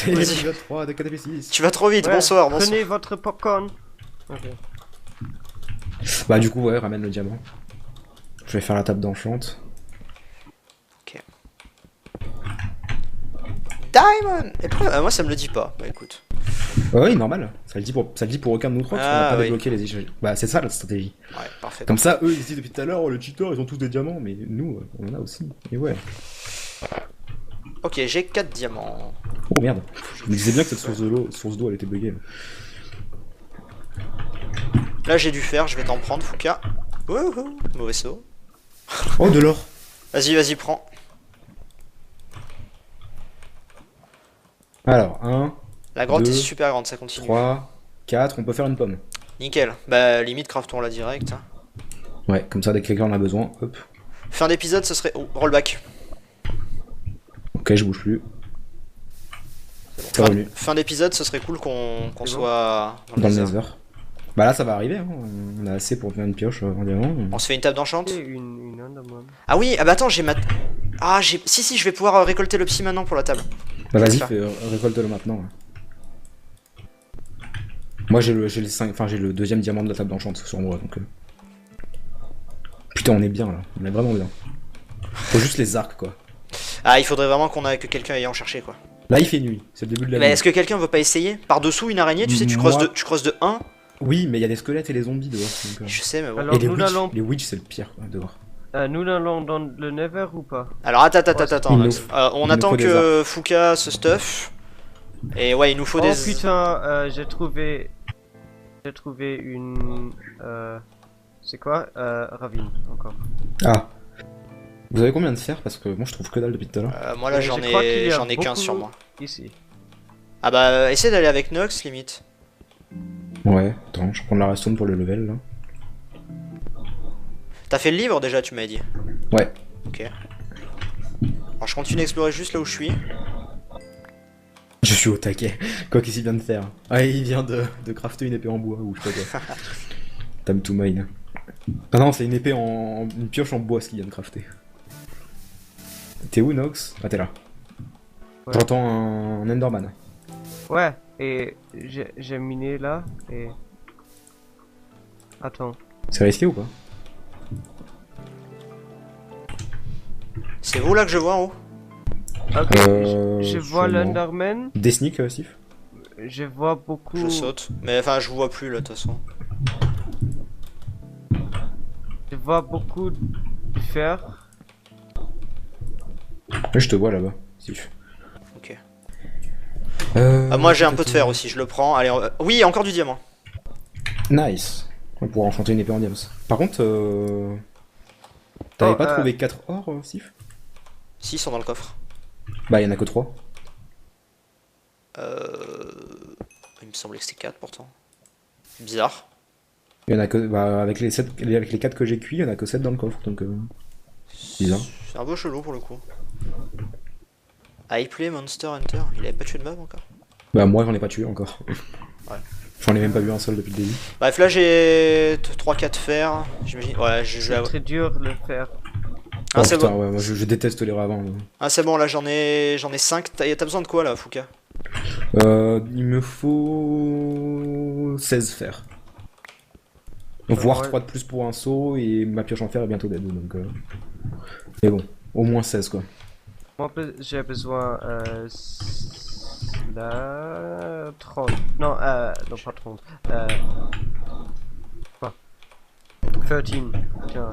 C'est l'épisode 3 de KTP6. Tu vas trop vite, Ouais, bonsoir, bonsoir. Prenez votre popcorn. Ok. Bah du coup ouais, ramène le diamant. Je vais faire la table d'enchante. Ok. Diamond. Et pourquoi moi ça me le dit pas. Bah écoute. Oui, normal. Ça le dit pour aucun de nous trois, parce qu'on Ah, n'a pas oui. débloqué les échanges. Bah c'est ça la stratégie. Ouais, parfait. Comme ça, eux ils se disent depuis tout à l'heure, oh, le cheater, ils ont tous des diamants, mais nous, on en a aussi. Et ouais. Ok, j'ai 4 diamants. Oh merde. Je me disais bien que cette source d'eau elle était buggée. Là j'ai du fer, je vais t'en prendre, Fouka. Wouhou, mauvais saut. Oh de l'or. Vas-y, vas-y, prends. Alors, 1, La grotte Deux, est super grande, ça continue. 3, 4, on peut faire une pomme. Nickel. Bah limite craftons-la direct. Hein. Ouais, comme ça dès que quelqu'un en a besoin, hop. Fin d'épisode, ce serait... Oh, rollback. Ok, je bouge plus. C'est C'est revenu. Fin d'épisode, ce serait cool qu'on C'est bon. soit Dans le nether. nether. Bah là ça va arriver, hein. On a assez pour faire une pioche en diamant. On se fait une table d'enchante. Et une undermine. Ah oui, ah bah attends, j'ai ma... Ah, j'ai... Si, je vais pouvoir récolter le psy maintenant pour la table. Bah vas-y, ça. récolte-le maintenant. Ouais. Moi j'ai le deuxième diamant de la table d'enchante sur moi, donc... Putain, on est bien là, on est vraiment bien. Faut juste les arcs quoi. Ah, il faudrait vraiment que quelqu'un aille en chercher quoi. Là il fait nuit, c'est le début de la Mais nuit. est-ce que quelqu'un veut pas essayer? Par dessous une araignée, tu sais, tu Moi- creuses de 1. Oui, mais il y a des squelettes et les zombies dehors. Donc, Je sais, mais bon. Alors, Et les nous witch, allons- les witch c'est le pire quoi, dehors. Nous allons dans le Nether ou pas? Alors attends, Il nous Nox. faut- On il nous attend faut des que Fouka se stuff. Et ouais, il nous faut Oh des... putain, j'ai trouvé une... C'est quoi? Ravine, encore. Ah. Vous avez combien de fer? Parce que moi je trouve que dalle depuis tout à l'heure. Moi là Je j'en crois qu'il y a ai 15 beaucoup- sur moi. Ici. Ah bah essaie d'aller avec Nox limite. Ouais, attends, je prends la redstone pour le level là. T'as fait le livre déjà, tu m'as dit. Ouais. Ok. Alors je continue à explorer juste là où je suis. Je suis au taquet. Quoi qu'il vient de faire. Ah, il vient de crafter une épée en bois ou je sais pas quoi. Time to mine. Ah non, c'est une épée une pioche en bois ce qu'il vient de crafter. T'es où Nox? Ah t'es là. Ouais. J'entends un Enderman. Ouais, et j'ai miné là, et... Attends. C'est risqué ou pas? C'est vous là que je vois en haut? Ok, je vois sûrement. l'Underman, Des sneaks, Steve? je vois beaucoup... Je saute. Mais enfin je vous vois plus là de toute façon. Je vois beaucoup de fer. Ouais, je te vois là-bas, Steve. Ok. Moi j'ai un peu de fer aussi, je le prends. Allez, oui, encore du diamant. Nice. On pourra enchanter une épée en diams. Par contre, t'avais Oh, pas trouvé 4 ors, Steve? Si, ils sont dans le coffre. Bah, y'en a que 3. Il me semblait que c'était 4 pourtant. Bizarre. Il y en a que. Bah, avec les 4 que j'ai cuits, il y en a que 7 dans le coffre, donc. Bizarre. C'est un peu chelou pour le coup. I play Monster Hunter. Il avait pas tué de mob encore. Bah, moi j'en ai pas tué encore. Ouais. J'en ai même pas vu un seul depuis le début. Bref, là j'ai 3-4 fer. J'imagine. Ouais, je vais C'est avoir. très dur de le faire. Ah, Oh c'est putain, bon. ouais, moi je déteste les ravins. Ah, c'est bon, là j'en ai 5. T'as besoin de quoi là, Fouka? Il me faut 16 fer. Voire Ouais. 3 de plus pour un saut et ma pioche en fer est bientôt dead donc. Mais bon, au moins 16 quoi. Moi, j'ai besoin... là... 30. Non, non pas 30. Quoi? 13. Tiens,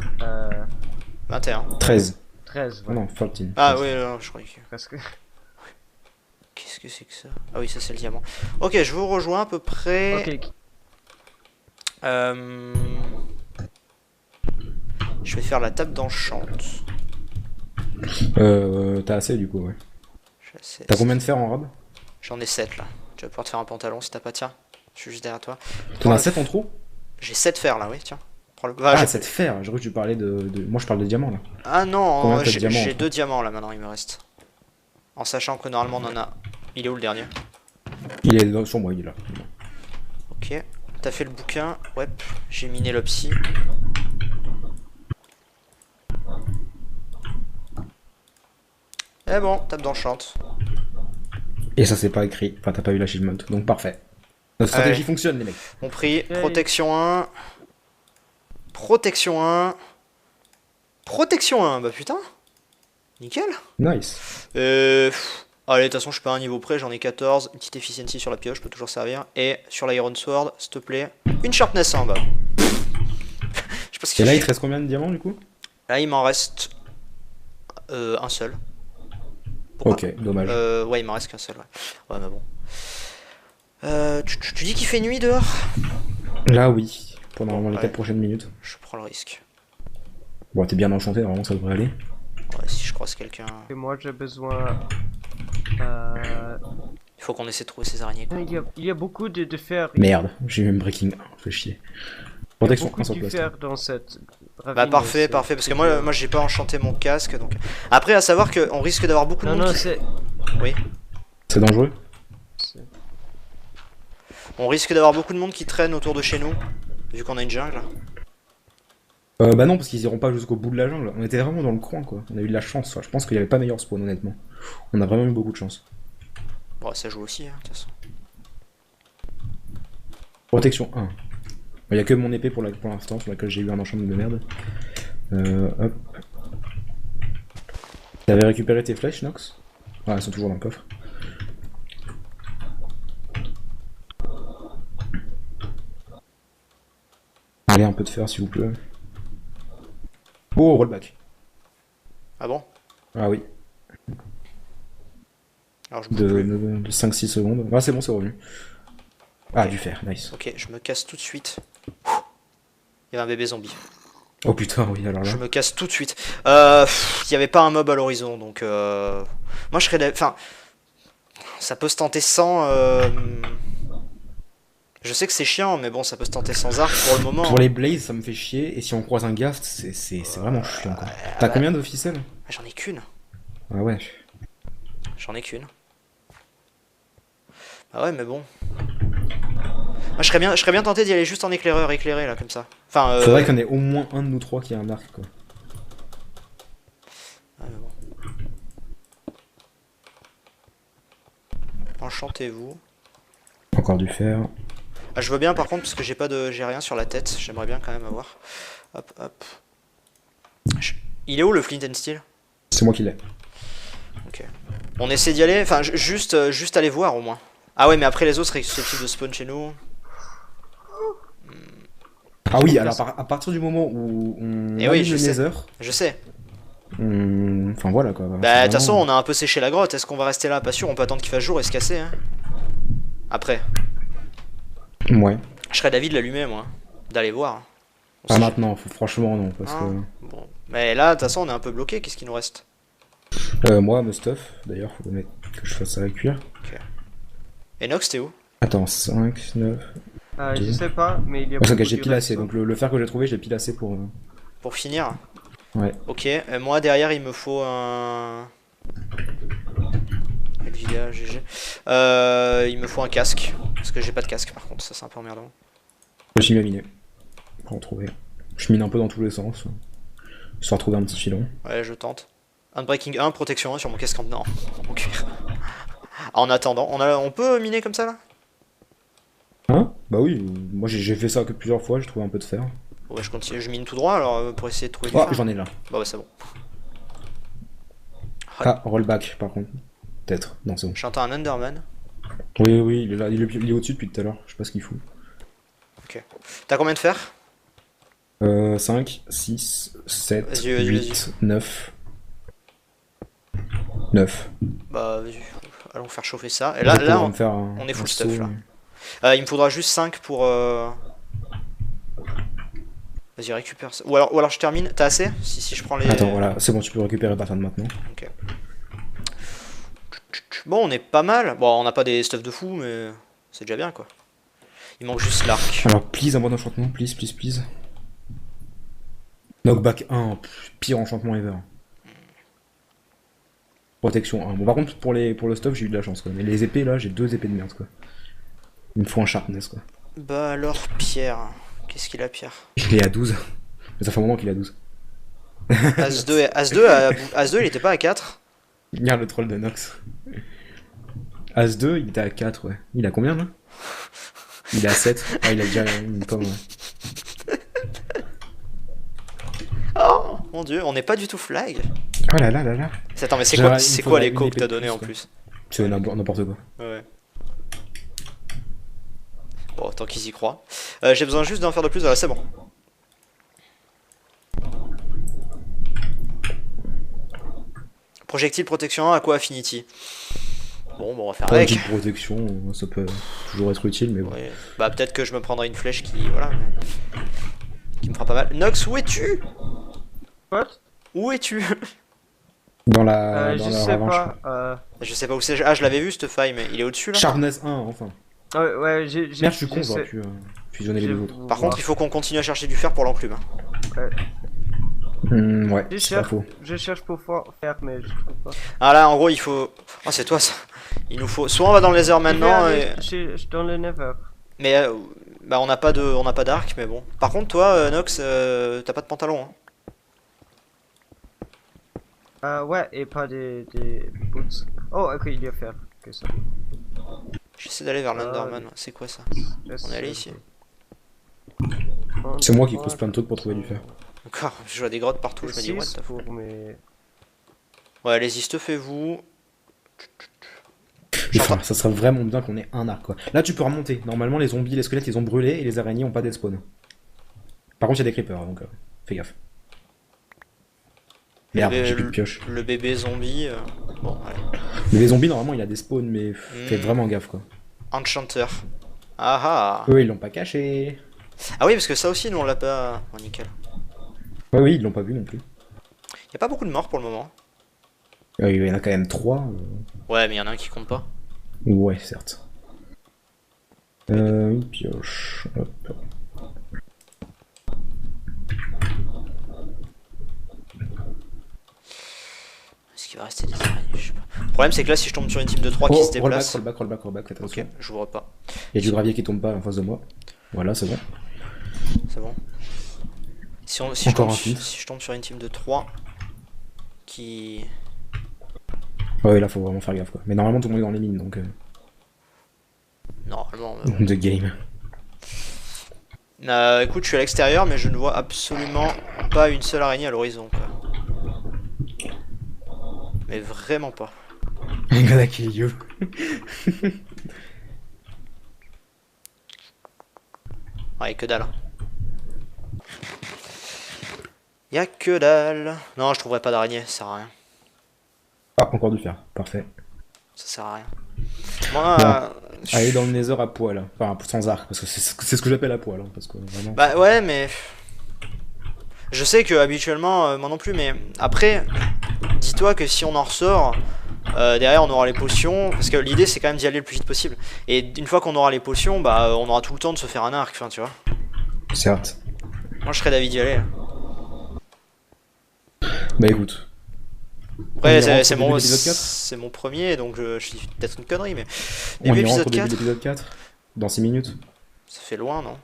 21. 13. 13, Ah ouais. non, 13. Ah oui, non, je croyais que... Presque. Qu'est-ce que c'est que ça? Ah oui, ça c'est le diamant. Ok, je vous rejoins à peu près. Ok, Je vais faire la table d'enchante. T'as assez du coup, ouais. Je sais- T'as combien de fer en rab? J'en ai 7 là. Tu vas pouvoir te faire un pantalon si t'as pas, tiens. Je suis juste derrière toi. T'en as 7 en trop? J'ai 7 fer là, oui, tiens. Prends le... Ah, 7 fer, j'ai cru que tu parlais Moi je parle de diamants là. Ah non, Combien t'as de j'ai diamants, en 2 fait diamants là maintenant, il me reste. En sachant que normalement on en a. Il est où le dernier? Il est sur moi, il est là. Ok. T'as fait le bouquin? Ouais. J'ai miné le psy. Eh bon, table d'enchante. Et ça c'est pas écrit, enfin t'as pas eu l'achievement, donc parfait. Notre stratégie fonctionne les mecs. On prie, protection 1. Protection 1. Protection 1, bah putain. Nickel. Nice. Allez, de toute façon je suis pas à un niveau près, j'en ai 14. Une petite efficiency sur la pioche, peut toujours servir. Et sur l'Iron Sword, s'il te plaît, une sharpness 1 bah. Je sais pas ce qu'il Et là fait. il te reste combien de diamants du coup? Là il m'en reste un seul. Pourquoi? Ok, dommage. Ouais, il m'en reste qu'un seul, ouais. Ouais, mais bon. Tu dis qu'il fait nuit dehors? Là oui, pendant Bon, les ouais. 4 prochaines minutes. Je prends le risque. Bon, t'es bien enchanté, normalement ça devrait aller. Ouais, si je croise quelqu'un. Et moi j'ai besoin... Il faut qu'on essaie de trouver ces araignées. Quoi. Il y a beaucoup de fer. Merde, j'ai eu un breaking 1, fait chier. Il y a Protection beaucoup 1 sur de place. fer dans cette ravine. Bah parfait, parfait, parce que moi j'ai pas enchanté mon casque, donc... Après, à savoir qu'on risque d'avoir beaucoup de Non, monde non, qui... c'est... Oui. C'est dangereux? On risque d'avoir beaucoup de monde qui traîne autour de chez nous, vu qu'on a une jungle. Bah non, parce qu'ils iront pas jusqu'au bout de la jungle. On était vraiment dans le coin quoi. On a eu de la chance, quoi. Je pense qu'il y avait pas meilleur spawn honnêtement. On a vraiment eu beaucoup de chance. Bon, ça joue aussi, hein, de toute façon. Protection 1. Il y a que mon épée pour l'instant, sur laquelle j'ai eu un enchantement de merde. Hop. T'avais récupéré tes flèches, Nox? Ouais, elles sont toujours dans le coffre. Allez, un peu de fer s'il vous plaît. Oh, rollback. Ah bon? Ah oui, Alors je bouge plus. de 5-6 secondes. Ah c'est bon, c'est revenu. Ah, Ok. du fer, nice. Ok, je me casse tout de suite. Il y avait un bébé zombie. Oh putain, oui, alors là. Je me casse tout de suite. Il y avait pas un mob à l'horizon, donc... Moi, je serais... Enfin... Ça peut se tenter sans... Je sais que c'est chiant, mais bon, ça peut se tenter sans arc pour le moment. Pour les blazes, ça me fait chier, et si on croise un ghast, c'est vraiment chiant quoi. T'as bah- combien d'officiels? J'en ai qu'une. Ah ouais. J'en ai qu'une. Ah ouais, mais bon. Moi, je serais bien tenté d'y aller juste en éclaireur, éclairé, là, comme ça. Enfin, Faudrait qu'on ait au moins un de nous trois qui ait un arc quoi. Ouais, mais bon. Enchantez-vous. Encore du fer. Ah, je veux bien, par contre, parce que j'ai rien sur la tête. J'aimerais bien quand même avoir. Hop, hop. Il est où le Flint and Steel? C'est moi qui l'ai. Ok. On essaie d'y aller, enfin juste aller voir au moins. Ah ouais, mais après les autres seraient susceptibles de spawn chez nous. Ah oui, alors à partir du moment où on Eh oui, allume je le sais. nether, Je sais. enfin voilà quoi. Bah de toute façon, on a un peu séché la grotte. Est-ce qu'on va rester là? Pas sûr, on peut attendre qu'il fasse jour et se casser. Hein. Après. Ouais. Je serais d'avis de l'allumer, moi. D'aller voir. On Pas sait- maintenant, franchement non, parce Ah, bon. Mais là, de toute façon, on est un peu bloqué. Qu'est-ce qu'il nous reste? que moi, me stuff, d'ailleurs, faut mettre que je fasse ça à cuire. Et Nox, t'es où? Attends, 5, 9. Je sais pas, mais il y a Ouais, beaucoup j'ai de pile assez, ressources. donc le fer que j'ai trouvé, j'ai pile assez pour. Pour finir. Ouais. Ok, moi derrière, il me faut un... Elvira, GG. Il me faut un casque. Parce que j'ai pas de casque, par contre. Ça, c'est un peu emmerdant. Je suis mis à miner. Pour en trouver. Je mine un peu dans tous les sens. Histoire de trouver un petit filon. Ouais, je tente. Unbreaking 1, protection 1 sur mon casque en... Non, en cuir. En attendant, on peut miner comme ça, là? Hein? Bah oui, moi j'ai fait ça que plusieurs fois, j'ai trouvé un peu de fer. Ouais, je continue, je mine tout droit, alors pour essayer de trouver du Oh, fer. j'en ai là. Bah ouais, c'est bon. Ah, rollback par contre. Peut-être. Non, c'est bon. J'entends un Enderman. Oui, oui, il est là, il est au-dessus depuis tout à l'heure, je sais pas ce qu'il fout. Ok. T'as combien de fer? 5, 6, 7, Vas-y, vas-y, 8, 9. 9. Bah, vas-y, allons faire chauffer ça. Et là on est full stuff, là. Il me faudra juste 5 pour... Vas-y, récupère ça. Ou alors je termine. T'as assez? Si je prends les... Attends, voilà, c'est bon, tu peux récupérer ta fin de maintenant. Ok. Bon, on est pas mal. Bon, on n'a pas des stuff de fou, mais c'est déjà bien, quoi. Il manque juste l'arc. Alors, please, un bon enchantement, please, please, please. Knockback 1, pire enchantement ever. Protection 1. Bon, par contre, pour le stuff, j'ai eu de la chance, quoi. Mais les épées, là, j'ai 2 épées de merde, quoi. Il me faut un sharpness, quoi. Bah alors, Pierre. Qu'est-ce qu'il a, Pierre? Il est à 12. Mais ça fait un moment qu'il est à 12. As-2, il était pas à 4. Regarde le troll de Nox. As-2, il était à 4, ouais. Il a combien, là? Il est à 7. Ah, il a déjà une pomme, ouais. Oh mon dieu, on n'est pas du tout flag. Oh là là là là. Attends, mais c'est J'aurais- quoi, il c'est me quoi faudrait l'écho une que t'as épée de donné plus, en quoi. plus? C'est n'importe quoi. Ouais. Bon, tant qu'ils y croient. J'ai besoin juste d'en faire de plus, voilà, c'est bon. Projectile protection 1, à quoi Affinity? Bon, on va faire Avec avec. une protection, ça peut toujours être utile, mais bon. Ouais. Bah peut-être que je me prendrai une flèche qui... Voilà. Qui me fera pas mal. Nox, où es-tu? What? Où es-tu? Dans la, Je dans la sais revanche. pas. Je sais pas où c'est. Ah, je l'avais vu cette faille, mais il est au-dessus là. Sharpness 1, enfin. Ouais, j'ai. Merde, je suis con, j'essaie- j'aurais pu fusionner les deux autres. Par contre, il faut qu'on continue à chercher du fer pour l'enclume. Hein. Ouais, Je c'est pas cherche, faux. je cherche pour faire, mais je trouve pas. Ah là, en gros, il faut. Oh, c'est toi ça. Il nous faut. Soit on va dans le laser maintenant, et... Dans le Nether. mais bah on n'a pas d'arc, mais bon. Par contre, toi, Nox, t'as pas de pantalon. Hein. Ouais, et pas des boots. Oh, ok, il y a faire que ça. J'essaie d'aller vers l'Underman. oui. C'est quoi ça? Just On est allé ici. C'est moi qui creuse plein de trucs pour trouver du fer. Encore, je vois des grottes partout. Je me dis, what the fuck. pour mes... Ouais, allez-y, stuffez-vous. Enfin, ça serait vraiment bien qu'on ait un arc, quoi. Là, tu peux remonter. Normalement, les zombies, les squelettes, ils ont brûlé et les araignées ont pas d'espawn. Par contre, il y a des creepers, donc fais gaffe. Merde, j'ai plus de pioche. Le bébé zombie. Bon, allez. Mais les zombies, normalement, il y a des spawns, mais fais vraiment gaffe, quoi. Enchanter. Ah ah. Eux, ils l'ont pas caché. Ah oui, parce que ça aussi, nous on l'a pas. Oh, nickel. Ouais, oui, ils l'ont pas vu non plus. Y a pas beaucoup de morts pour le moment. Il y en a quand même 3. Ouais, mais y en a un qui compte pas. Ouais, certes. Une pioche. Hop. Est-ce qu'il va rester des araignées? Je sais pas. Le problème, c'est que là, si je tombe sur une team de 3 qui se déplace. Rollback, attention. Ok, j'ouvre pas. Il y a du gravier qui tombe pas en face de moi. Voilà, c'est bon. C'est bon. Si Encore un fils. si je tombe sur une team de 3 qui. Ouais, là, faut vraiment faire gaffe, quoi. Mais normalement, tout le monde est dans les mines, donc. Normalement. Mais bon. The game. Écoute, je suis à l'extérieur, mais je ne vois absolument pas une seule araignée à l'horizon, quoi. Mais vraiment pas. I'm gonna kill you. Ouais, que dalle. Y'a que dalle. Non, je trouverai pas d'araignée, ça sert à rien. Ah, encore du fer, parfait. Ça sert à rien. Moi, Allez dans le nether à poil, enfin sans arc, parce que c'est ce que j'appelle à poil, hein, parce que vraiment... bah ouais, mais je sais que habituellement, moi non plus, mais après, dis-toi que si on en ressort, derrière on aura les potions, parce que l'idée c'est quand même d'y aller le plus vite possible. Et une fois qu'on aura les potions, bah on aura tout le temps de se faire un arc, enfin tu vois. Certes. Moi je serais d'avis d'y aller. Bah écoute. Après, On y rentre c'est au début mon, de l'épisode 4 c'est mon premier, donc je dis peut-être une connerie, mais On début y rentre épisode au début 4, de l'épisode 4 dans 6 minutes. ça fait loin, non?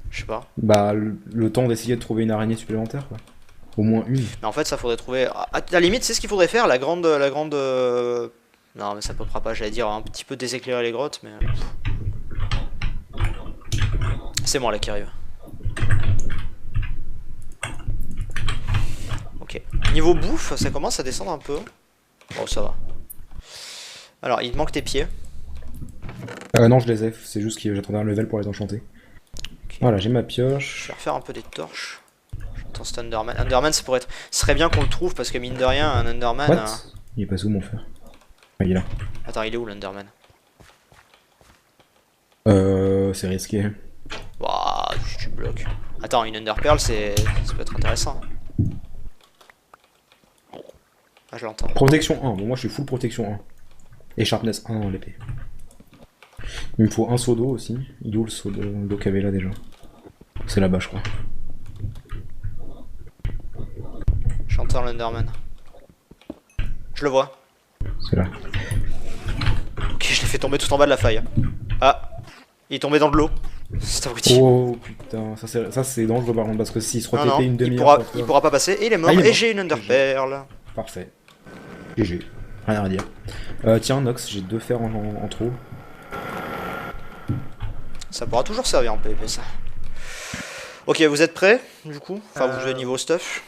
Je sais pas. Bah le temps d'essayer de trouver une araignée supplémentaire, quoi. Au moins une. Mais en fait, ça faudrait trouver. À la limite, c'est ce qu'il faudrait faire, la grande. Non, mais ça popera pas, j'allais dire un petit peu déséclairer les grottes, mais. C'est moi là qui arrive. Ok. Niveau bouffe, ça commence à descendre un peu. Bon, ça va. Alors, il te manque tes pieds. Non, je les ai, c'est juste que j'attendais un level pour les enchanter. Ok. Voilà, j'ai ma Je pioche. vais refaire un peu des torches. J'entends cet Underman. Underman, ça pourrait être. Ce serait bien qu'on le trouve parce que mine de rien, un Underman. What Il est passé où mon fer? Ah, il est là. Attends, il est où l'Underman? C'est risqué. Waouh, tu bloques. Attends, une Underpearl, ça peut être intéressant. Ah, je l'entends. Protection 1, bon moi je suis full protection 1. Et sharpness 1 en l'épée. Il me faut un seau d'eau aussi. Il est où le seau d'eau qu'il y avait là déjà? C'est là-bas je crois. J'entends l'Underman. Je le vois. C'est là. Ok, je l'ai fait tomber tout en bas de la faille. Ah, il est tombé dans de l'eau. C'est abruti. Oh putain, ça c'est dangereux par contre parce que s'il se Non, non, retépait une il demi-heure pourra, pour il toi- pourra pas passer. Et il est mort. Ah, il est et mort. j'ai une Underpearl. Parfait. GG. Rien à dire. Tiens, Nox, j'ai 2 fers en trop. Ça pourra toujours servir en PvP ça. Ok, vous êtes prêts du coup? Enfin, vous jouez niveau stuff?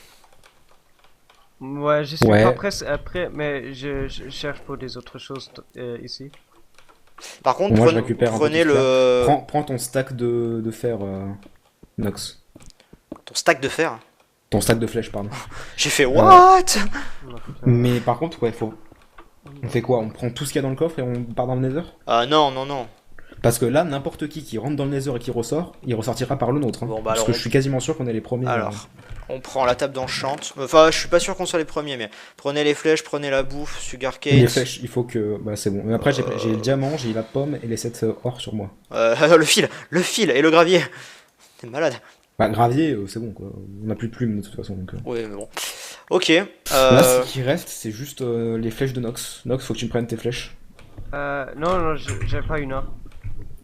Ouais, je suis Ouais. pas presque après, mais je cherche pour des autres choses ici. Par contre, Moi, je récupère un peu prenez tout le... Prends ton stack de fer, Nox. ton stack de fer. Ton stack de flèches, pardon. J'ai fait what? Oh, putain. Mais par contre, ouais, faut. On fait quoi? On prend tout ce qu'il y a dans le coffre et on part dans le Nether? Non, non, non. Parce que là, n'importe qui rentre dans le Nether et qui ressort, il ressortira par le nôtre. Hein. Bon, bah Parce alors, que on- je suis quasiment sûr qu'on est les premiers. Alors, on prend la table d'enchant. Enfin, je suis pas sûr qu'on soit les premiers, mais prenez les flèches, prenez la bouffe, sugarcane. Les flèches, il faut que. Bah, c'est bon. Mais après, j'ai le diamant, j'ai la pomme et les 7 or sur moi. Le fil et le gravier. T'es malade. Bah, gravier, c'est bon quoi. On a plus de plumes de toute façon. Donc, Oui, mais bon. Ok. Là, ce qui reste, c'est juste les flèches de Nox. Nox, faut que tu me prennes tes flèches. Non, non, j'ai pas une heure.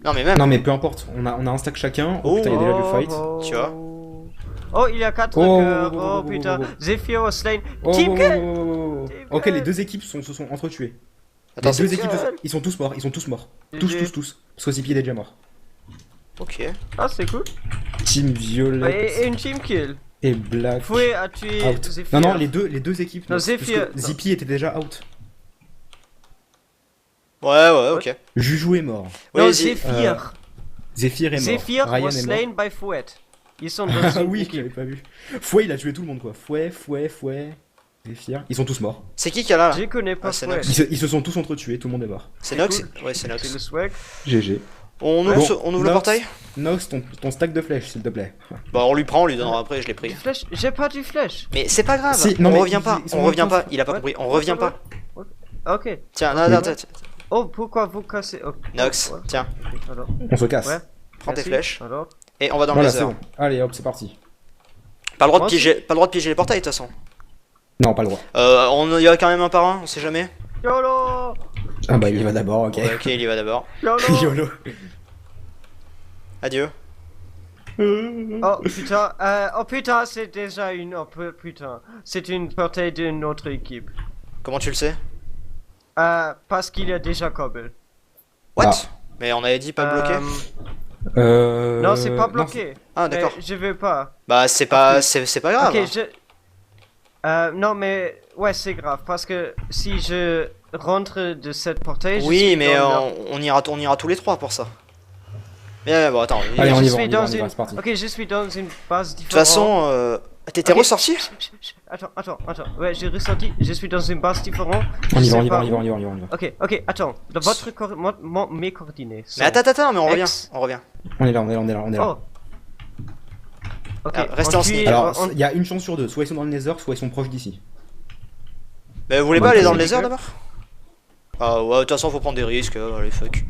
Non, mais même. Non, mais peu importe, on a un stack chacun. Oh, putain, il y a déjà du fight. Tu vois. Oh, il y a 4 Oh, cœurs. oh, Oh, oh, putain. oh, Zephyr was slain. Oh, Team oh, kill. oh, oh, oh. Team Ok, kill. les deux équipes se sont entretuées. Attends, Les deux c'est... équipes, ils sont tous morts, ils sont tous morts. GG. Tous. Parce que Zippy il est déjà mort. Ok. Ah, c'est cool. Team Violet Et une team kill. et Black. Fouet a tué Out. Zephyr. Non, les deux équipes. Non, parce que Zephyr- Zippy était déjà out. Ouais, ok. Juju est mort. Non, Oui, Zephyr. Zephyr est mort. Zephyr Ryan was est mort. slain by Fouet. Ils sont dans Ah une oui, je équipe. l'avais pas vu. Fouet, il a tué tout le monde quoi. Fouet. Zephyr. Ils sont tous morts. C'est qui a là? Je connais pas Ah, c'est Fouet. Nox. Ils se sont tous entretués, tout le monde est mort. C'est Nox? cool. Ouais, c'est C'est le Nox. swag. GG. On ouvre, Bon, on ouvre le Nox. portail? Nox, ton stack de flèches, s'il te plaît. Bah, on lui prend, on lui donnera après, je l'ai pris. Du flèche. J'ai pas du flèche. Mais c'est pas grave, Si, non, on mais revient pas, ils sont on dans revient le pas, coffre. il a pas Ouais. compris, on revient pas. Ok. Tiens, Oui. attends. Oh, pourquoi vous cassez. Oh. Nox, Ouais. tiens, Alors. On se casse. Ouais. prends tes Merci. flèches Alors. et on va dans Voilà, le c'est laser. bon. Allez, hop, c'est parti. Pas le droit de Moi piéger, pas le droit de piéger les portails de toute façon. Non, pas le droit. On y va quand même un par un, on sait jamais. YOLO. Ah bah, il y va d'abord, ok. Ouais, ok, il y va d'abord. YOLO. YOLO. Adieu. Oh putain, c'est déjà une. Oh putain. C'est une portée d'une autre équipe. Comment tu le sais? Parce qu'il y a déjà Cobble. What? Ah. Mais on avait dit pas bloqué. Non, c'est pas bloqué. Ah d'accord. Mais je veux pas. Bah c'est pas, c'est pas grave. Ok, non, mais. Ouais, c'est grave. Parce que si je rentre de cette portée. je Oui, suis mais dans on ira tous les trois pour ça. Mais bon, attends. Allez, je on y suis va, dans c'est une. parti. Ok, je suis dans une base différente. De toute façon, t'es Ok. ressorti? Attends. Ouais, j'ai ressorti. Je suis dans une base différente. On Je y va, sais on y va, pas on y va, où. on y va, on y va, on y va. Ok, attends. Dans mes coordonnées. Mais attends, mais on revient, X. on revient. On est là, on est là, on est là, on est là. Oh. Ok, Ah, restez on en tue- sneak. Alors, on- il y a une chance sur deux. Soit ils sont dans le Nether, soit ils sont proches d'ici. Mais vous voulez Bah, pas aller dans le c'est laser d'abord? Ah ouais, de toute façon faut prendre des risques, allez fuck.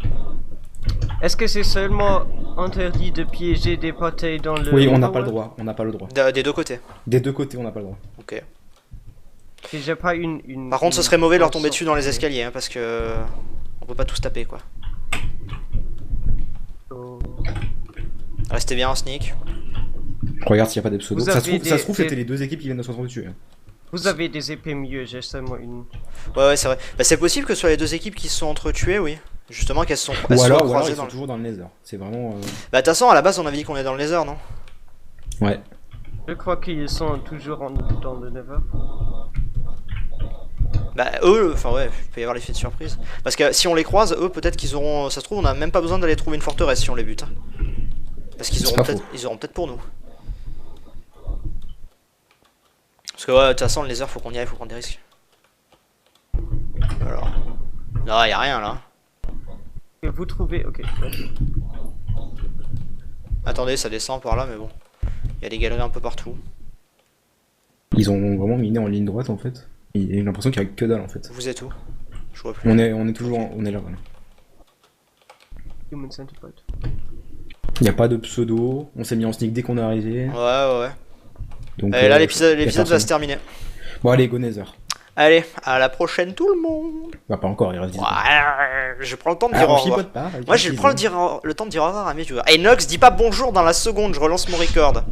Est-ce que c'est seulement interdit de piéger des portails dans le. Oui, on n'a pas le droit, on n'a pas le droit. Des deux côtés. Des deux côtés, on n'a pas le droit. Ok. Et j'ai pas une. Par contre, ce serait mauvais de leur tomber une dessus dans les sorte de- escaliers, hein, parce que on peut pas tous taper quoi. Oh. Restez bien en sneak. Regarde s'il n'y a pas des pseudos. Vous Ça se avez trouve, des- c'était les deux équipes qui viennent de s'entretuer. Vous avez des épées mieux, j'ai seulement une. Ouais, c'est vrai. Bah, c'est possible que ce soit les deux équipes qui se sont entretuées, oui. Justement, qu'elles se sont Ou soient alors croisées ils dans sont le. toujours dans le Nether. C'est vraiment. Bah, de toute façon, à la base, on avait dit qu'on est dans le laser, non? Ouais. Je crois qu'ils sont toujours dans le Nether. Bah, eux, enfin, ouais, il peut y avoir l'effet de surprise. Parce que si on les croise, eux, peut-être qu'ils auront. Ça se trouve, on a même pas besoin d'aller trouver une forteresse si on les bute. Hein. Parce qu'ils C'est auront pas peut-être faux. ils auront peut-être pour nous. Parce que, ouais, de toute façon, le laser, faut qu'on y aille, faut prendre des risques. Alors. Non, y a rien là. Et vous trouvez. Ok. Attendez, ça descend par là, mais bon. Il y a des galeries un peu partout. Ils ont vraiment miné en ligne droite en fait. Il y a l'impression qu'il y a que dalle en fait. Vous êtes où? Je vois plus. On est toujours. On est là, voilà. Human Centipede. Il n'y a pas de pseudo. On s'est mis en sneak dès qu'on est arrivé. Ouais. Donc, Et là, y a l'épisode va personne. se terminer. Bon, allez, go Nether. Allez, à la prochaine, tout le monde. Bah, pas encore, il reste 10 secondes. Ouais, je prends le temps de Ah, dire on au revoir. chipote pas. avec Moi, un je petit prends zoom. le temps de dire au revoir à mes viewers. Et Nox, dis pas bonjour dans la seconde, je relance mon record.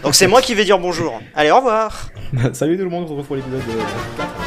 Donc c'est moi qui vais dire bonjour. Allez, au revoir. Salut tout le monde, on se retrouve pour l'épisode 4.